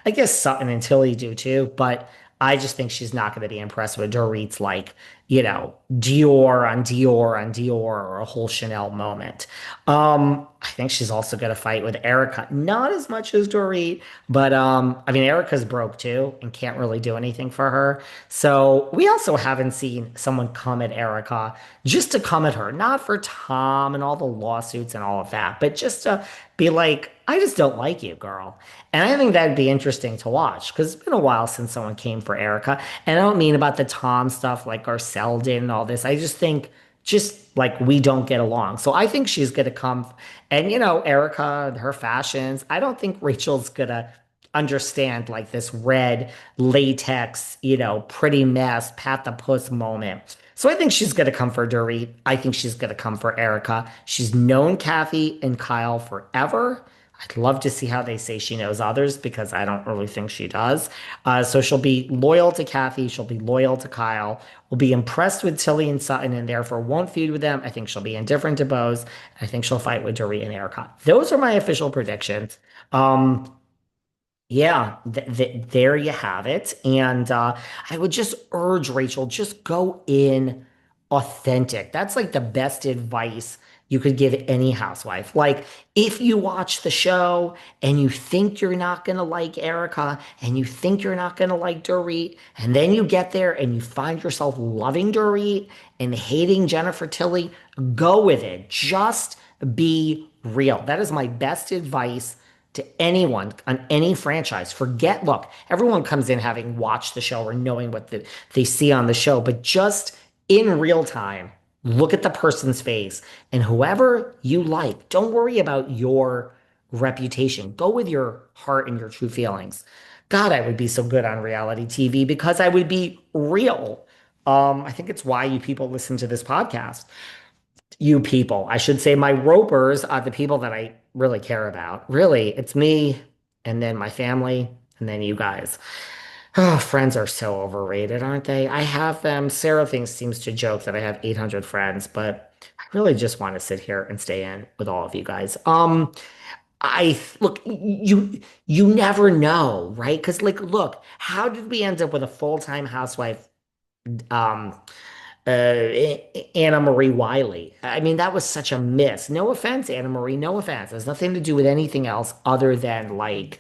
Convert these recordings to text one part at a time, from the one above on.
I guess Sutton and Tilly do too, but I just think she's not going to be impressed with Dorit's like, Dior on Dior on Dior or a whole Chanel moment. I think she's also going to fight with Erica, not as much as Dorit, but I mean Erica's broke too and can't really do anything for her. So we also haven't seen someone come at Erica just to come at her, not for Tom and all the lawsuits and all of that, but just to be like, I just don't like you, girl. And I think that'd be interesting to watch because it's been a while since someone came for Erica. And I don't mean about the Tom stuff like Garcelle did and all this. I just think just like we don't get along. So I think she's gonna come and Erica, her fashions. I don't think Rachel's gonna understand like this red latex, pretty mess, pat the puss moment. So I think she's gonna come for Dorit. I think she's gonna come for Erica. She's known Kathy and Kyle forever. I'd love to see how they say she knows others because I don't really think she does. So she'll be loyal to Kathy. She'll be loyal to Kyle. Will be impressed with Tilly and Sutton and therefore won't feud with them. I think she'll be indifferent to Bose. I think she'll fight with Dorit and Erica. Those are my official predictions. Um, yeah, there you have it. And I would just urge Rachel, just go in authentic. That's like the best advice you could give any housewife. Like, if you watch the show and you think you're not going to like Erica and you think you're not going to like Dorit, and then you get there and you find yourself loving Dorit and hating Jennifer Tilly, go with it. Just be real. That is my best advice to anyone on any franchise. Look, everyone comes in having watched the show or knowing what they see on the show, but just in real time, look at the person's face and whoever you like, don't worry about your reputation. Go with your heart and your true feelings. God, I would be so good on reality TV because I would be real. I think it's why you people listen to this podcast. You people. I should say my ropers are the people that I really care about. Really, it's me and then my family and then you guys. Oh, friends are so overrated, aren't they? I have them. Sarah thinks seems to joke that I have 800 friends, but I really just want to sit here and stay in with all of you guys. I look, you never know, right? Because like, look, how did we end up with a full-time housewife um Anna Marie Wiley. I mean, that was such a miss. No offense, Anna Marie, no offense. It has nothing to do with anything else other than like,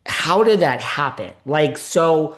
how did that happen? Like, so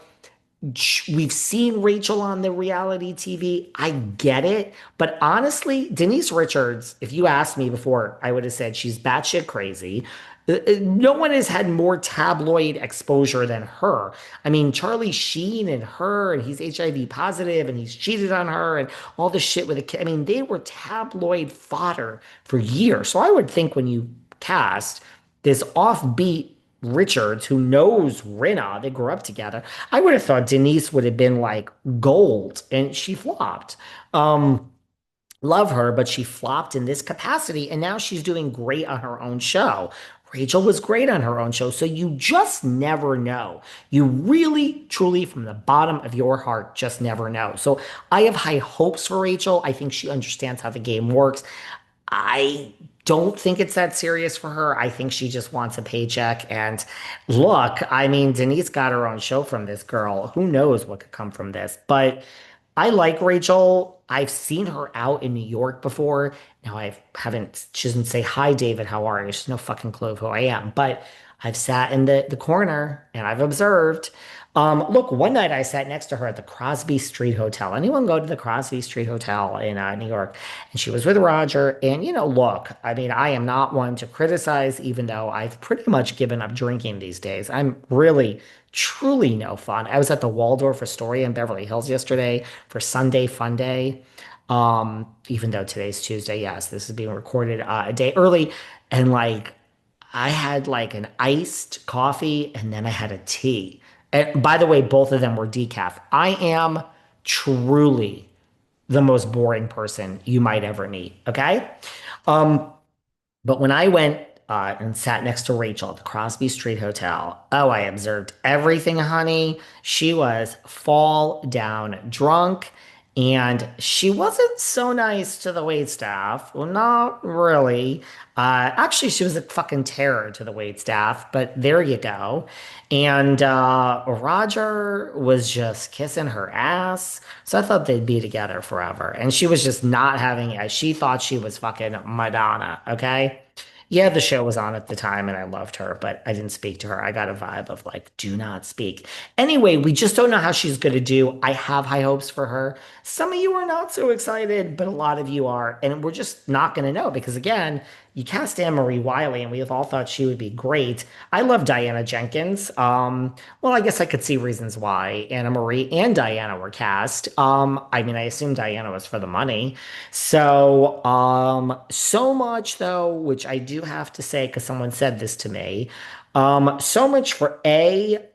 we've seen Rachel on the reality TV. I get it. But honestly, Denise Richards, if you asked me before, I would have said she's batshit crazy. No one has had more tabloid exposure than her. I mean, Charlie Sheen and her, and he's HIV positive and he's cheated on her and all this shit with a kid. I mean, they were tabloid fodder for years. So I would think when you cast this offbeat Richards, who knows Rinna, they grew up together. I would have thought Denise would have been like gold, and she flopped. Love her, but she flopped in this capacity, and now she's doing great on her own show. Rachel was great on her own show, so you just never know. You really, truly, from the bottom of your heart, just never know. So I have high hopes for Rachel. I think she understands how the game works. I don't think it's that serious for her. I think she just wants a paycheck. And look, I mean, Denise got her own show from this girl. Who knows what could come from this? But I like Rachel. I've seen her out in New York before. Now I haven't, she doesn't say, hi, David, how are you? She's no fucking clue of who I am. But I've sat in the corner and I've observed. Look, one night I sat next to her at the Crosby Street Hotel. Anyone go to the Crosby Street Hotel in New York? And she was with Rodger. And, look, I mean, I am not one to criticize, even though I've pretty much given up drinking these days. I'm really, truly no fun. I was at the Waldorf Astoria in Beverly Hills yesterday for Sunday Fun Day. Even though today's Tuesday, yes, this is being recorded a day early. And like, I had like an iced coffee and then I had a tea. And by the way, both of them were decaf. I am truly the most boring person you might ever meet. Okay. Um, but when I went and sat next to Rachel at the Crosby Street Hotel, oh, I observed everything, honey. She was fall down drunk. And she wasn't so nice to the wait staff. Well, not really. Actually, she was a fucking terror to the wait staff, but there you go. And Rodger was just kissing her ass. So I thought they'd be together forever. And she was just not having it. She thought she was fucking Madonna, okay? Yeah, the show was on at the time and I loved her, but I didn't speak to her. I got a vibe of like, do not speak. Anyway, we just don't know how she's going to do. I have high hopes for her. Some of you are not so excited, but a lot of you are. And we're just not going to know because, again, you cast Anne Marie Wiley and we have all thought she would be great. I love Diana Jenkins. Well, I guess I could see reasons why Anna Marie and Diana were cast. I mean, I assume Diana was for the money. So, so much though, which I do have to say, because someone said this to me. So much for I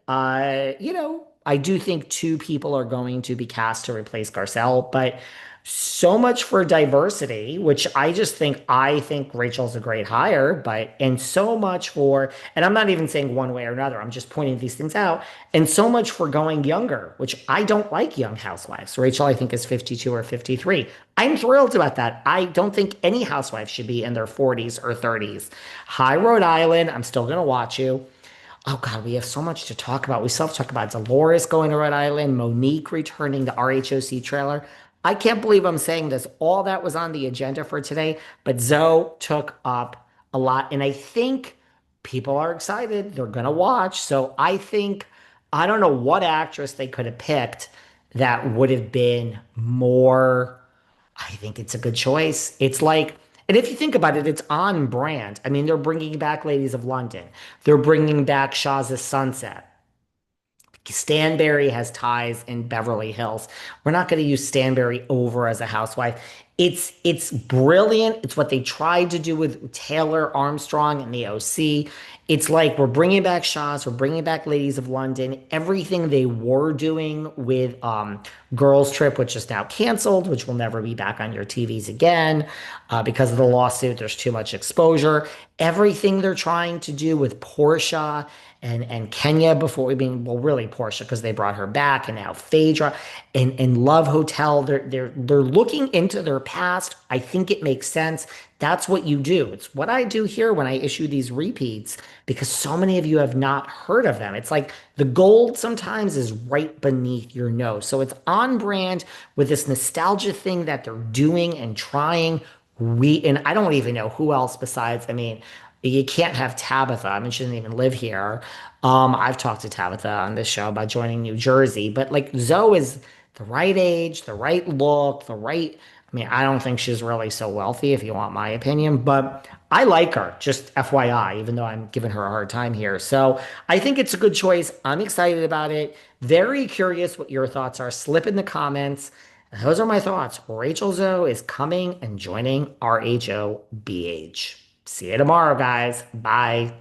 do think two people are going to be cast to replace Garcelle, but so much for diversity, which I think Rachel's a great hire, but and so much for, and I'm not even saying one way or another, I'm just pointing these things out, and so much for going younger, which I don't like young housewives. Rachel, I think, is 52 or 53. I'm thrilled about that. I don't think any housewife should be in their 40s or 30s. Hi, Rhode Island. I'm still going to watch you. Oh God, we have so much to talk about. We still have to talk about Dolores going to Rhode Island, Monique returning the RHOC trailer. I can't believe I'm saying this. All that was on the agenda for today, but Zoe took up a lot. And I think people are excited. They're going to watch. So I think, I don't know what actress they could have picked that would have been more. I think it's a good choice. It's like, and if you think about it, it's on brand. I mean, they're bringing back Ladies of London. They're bringing back Shaw's Sunset. Stanberry has ties in Beverly Hills. We're not going to use Stanberry over as a housewife. It's brilliant. It's what they tried to do with Taylor Armstrong and the OC. It's like we're bringing back Shaw's, we're bringing back Ladies of London. Everything they were doing with Girls Trip, which is now canceled, which will never be back on your TVs again because of the lawsuit. There's too much exposure. Everything they're trying to do with Portia and Kenya before we being well really Portia because they brought her back and now Phaedra and Love Hotel they're looking into their past. I think it makes sense. That's what you do. It's what I do here when I issue these repeats because so many of you have not heard of them. It's like the gold sometimes is right beneath your nose. So it's on brand with this nostalgia thing that they're doing and trying. And I don't even know who else besides, I mean, you can't have Tabitha. I mean, she doesn't even live here. I've talked to Tabitha on this show about joining New Jersey, but like Zoe is the right age, the right look, the right. I mean, I don't think she's really so wealthy, if you want my opinion, but I like her, just FYI, even though I'm giving her a hard time here. So I think it's a good choice. I'm excited about it. Very curious what your thoughts are. Slip in the comments. Those are my thoughts. Rachel Zoe is coming and joining RHOBH. See you tomorrow, guys. Bye.